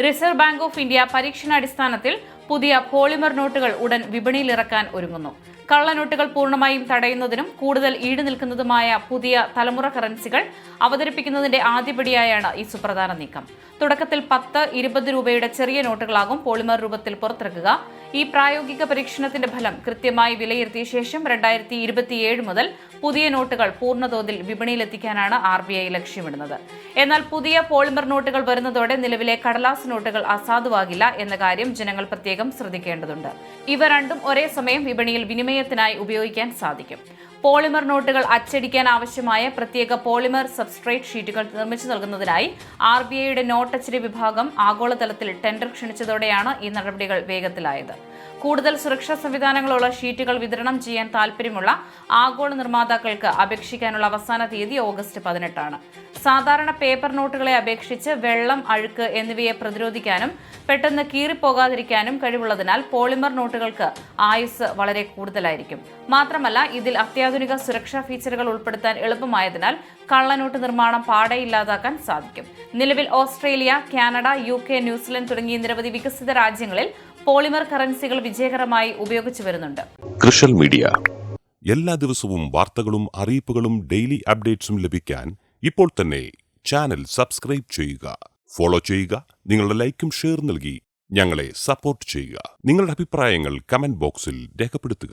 Reserve bank of India പരീക്ഷണാടിസ്ഥാനത്തിൽ പുതിയ polymer നോട്ടുകൾ ഉടൻ വിപണിയിലിറക്കാൻ ഒരുങ്ങുന്നു. കള്ളനോട്ടുകൾ പൂർണ്ണമായും തടയുന്നതിനും കൂടുതൽ ഈട് നിൽക്കുന്നതുമായ പുതിയ തലമുറ കറൻസികൾ അവതരിപ്പിക്കുന്നതിന്റെ ആദ്യപടിയായാണ് ഈ സുപ്രധാന നീക്കം. തുടക്കത്തിൽ 10-20 രൂപയുടെ ചെറിയ നോട്ടുകളാകും പോളിമർ രൂപത്തിൽ പുറത്തിറക്കുക. ഈ പ്രായോഗിക പരീക്ഷണത്തിന്റെ ഫലം കൃത്യമായി വിലയിരുത്തിയ ശേഷം 2027 മുതൽ പുതിയ നോട്ടുകൾ പൂർണ്ണതോതിൽ വിപണിയിലെത്തിക്കാനാണ് RBI ലക്ഷ്യമിടുന്നത്. എന്നാൽ പുതിയ പോളിമർ നോട്ടുകൾ വരുന്നതോടെ നിലവിലെ കടലാസ് നോട്ടുകൾ അസാധുവാകില്ല എന്ന കാര്യം ജനങ്ങൾ പ്രത്യേകം ശ്രദ്ധിക്കേണ്ടതുണ്ട്. ഇവ രണ്ടും ഒരേ സമയം വിപണിയിൽ വിനിമയത്തിനായി ഉപയോഗിക്കാൻ സാധിക്കും. പോളിമർ നോട്ടുകൾ അച്ചടിക്കാൻ ആവശ്യമായ പ്രത്യേക പോളിമർ സബ്സ്ട്രേറ്റ് ഷീറ്റുകൾ നിർമ്മിച്ചു നൽകുന്നതിനായി RBIയുടെ നോട്ട് അച്ചടി വിഭാഗം ആഗോളതലത്തിൽ ടെൻഡർ ക്ഷണിച്ചതോടെയാണ് ഈ നടപടികൾ വേഗത്തിലായത്. കൂടുതൽ സുരക്ഷാ സംവിധാനങ്ങളുള്ള ഷീറ്റുകൾ വിതരണം ചെയ്യാൻ താൽപ്പര്യമുള്ള ആഗോള നിർമ്മാതാക്കൾക്ക് അപേക്ഷിക്കാനുള്ള അവസാന തീയതി ഓഗസ്റ്റ് 18 ആണ്. സാധാരണ പേപ്പർ നോട്ടുകളെ അപേക്ഷിച്ച് വെള്ളം, അഴുക്ക് എന്നിവയെ പ്രതിരോധിക്കാനും പെട്ടെന്ന് കീറിപ്പോകാതിരിക്കാനും കഴിവുള്ളതിനാൽ പോളിമർ നോട്ടുകൾക്ക് ആയുസ് വളരെ കൂടുതലായിരിക്കും. മാത്രമല്ല, ഇതിൽ അത്യാധുനിക സുരക്ഷാ ഫീച്ചറുകൾ ഉൾപ്പെടുത്താൻ എളുപ്പമായതിനാൽ കള്ളനോട്ട് നിർമ്മാണം പാടെ ഇല്ലാതാക്കാൻ സാധിക്കും. നിലവിൽ ഓസ്ട്രേലിയ, കാനഡ, UK, ന്യൂസിലൻഡ് തുടങ്ങിയ നിരവധി വികസിത രാജ്യങ്ങളിൽ പോളിമർ കറൻസികൾ വിജയകരമായി ഉപയോഗിച്ചു വരുന്നുണ്ട്. കൃഷൽ മീഡിയ എല്ലാ ദിവസവും വാർത്തകളും അറിയിപ്പുകളും ഡെയിലി അപ്ഡേറ്റ്സും ലഭിക്കാൻ ഇപ്പോൾ തന്നെ ചാനൽ സബ്സ്ക്രൈബ് ചെയ്യുക, ഫോളോ ചെയ്യുക. നിങ്ങളുടെ ലൈക്കും ഷെയർ നൽകി ഞങ്ങളെ സപ്പോർട്ട് ചെയ്യുക. നിങ്ങളുടെ അഭിപ്രായങ്ങൾ കമന്റ് ബോക്സിൽ രേഖപ്പെടുത്തുക.